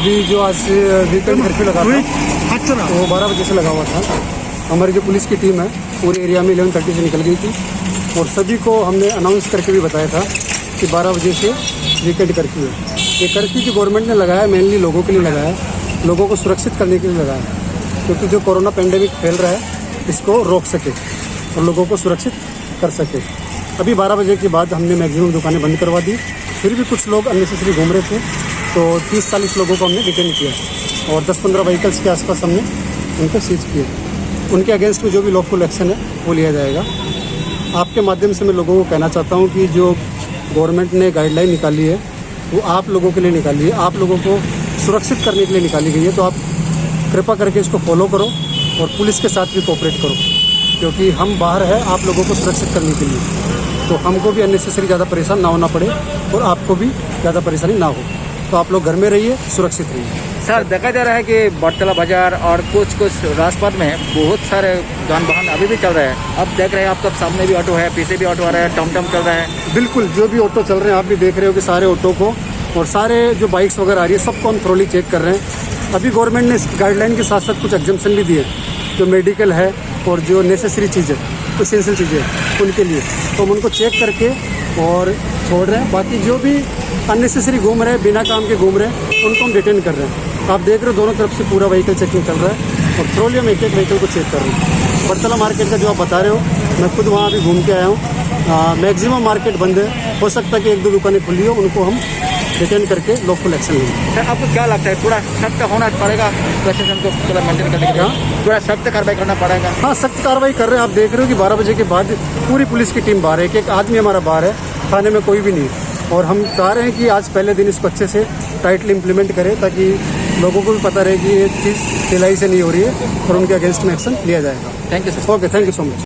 अभी जो आज वीकेंड कर्फ्यू लगा था वो 12 बजे से लगा हुआ था। हमारी जो पुलिस की टीम है पूरे एरिया में 11:30 से निकल गई थी और सभी को हमने अनाउंस करके भी बताया था कि 12 बजे से वीकेंड कर्फ्यू है। ये कर्फ्यू जो गवर्नमेंट ने लगाया मेनली लोगों के लिए लगाया है, लोगों को सुरक्षित करने के लिए लगाया है, क्योंकि जो कोरोना पेंडेमिक फैल रहा है इसको रोक सके और लोगों को सुरक्षित कर सके। अभी 12 बजे के बाद हमने मैक्सिमम दुकानें बंद करवा दी। फिर भी कुछ लोग अननेसेसरी घूम रहे थे तो 30-40 लोगों को हमने डिटेन किया और 10-15 व्हीकल्स के आसपास हमने उनको सीज किया। उनके अगेंस्ट में जो भी लॉफुल एक्शन है वो लिया जाएगा। आपके माध्यम से मैं लोगों को कहना चाहता हूँ कि जो गवर्नमेंट ने गाइडलाइन निकाली है वो आप लोगों के लिए निकाली है, आप लोगों को सुरक्षित करने के लिए निकाली गई है। तो आप कृपा करके इसको फॉलो करो और पुलिस के साथ भी कोऑपरेट करो, क्योंकि हम बाहर हैं आप लोगों को सुरक्षित करने के लिए। तो हमको भी अननेसेसरी ज़्यादा परेशान ना होना पड़े और आपको भी ज़्यादा परेशानी ना हो। तो आप लोग घर में रहिए, सुरक्षित रहिए। सर, देखा जा रहा है कि अगरतला बाजार और कुछ राजपथ में बहुत सारे जान वाहन अभी भी चल रहे हैं। अब देख रहे हैं आपका सामने भी ऑटो है, पीछे भी ऑटो आ रहा है, टमटम चल रहा है। बिल्कुल, जो भी ऑटो चल रहे हैं आप भी देख रहे हो कि सारे ऑटो को और सारे जो बाइक्स वगैरह आ रही है सबको हम थ्रोली चेक कर रहे हैं। अभी गवर्नमेंट ने इस गाइडलाइन के साथ साथ कुछ एग्जम्पशन भी दिए जो मेडिकल है और जो नेसेसरी चीज़ें, एसेंशियल चीज़ें उनके लिए, तो हम उनको चेक करके और छोड़ रहे हैं। बाकी जो भी अननेसेसरी घूम रहे हैं, बिना काम के घूम रहे हैं, उनको हम डिटेन कर रहे हैं। आप देख रहे हो दोनों तरफ से पूरा व्हीकल चेकिंग चल रहा है और थ्रोली हम एक व्हीकल को चेक कर रहे हैं। अगरतला मार्केट का जो आप बता रहे हो, मैं खुद वहाँ अभी घूम के आया हूँ। मैक्सिमम मार्केट बंद है, हो सकता है कि 1-2 दुकानें खुली हो, उनको हम डिटेन करके लॉफुल एक्शन लेंगे। सर, आपको क्या लगता है थोड़ा सख्त होना पड़ेगा प्रशासन को थोड़ा मेंटेन करने के लिए? थोड़ा सख्त कार्रवाई करना पड़ेगा। हाँ, सख्त कार्रवाई कर रहे हैं। आप देख रहे हो कि 12 बजे के बाद पूरी पुलिस की टीम बाहर है, एक आदमी हमारा बाहर है, थाने में कोई भी नहीं है। और हम चाह रहे हैं कि आज पहले दिन इसको अच्छे से टाइटली इम्प्लीमेंट करें ताकि लोगों को भी पता रहे कि ये चीज़ ढिलाई से नहीं हो रही है और उनके अगेंस्ट में एक्शन लिया जाएगा। Thank you sir. Okay, thank you so much.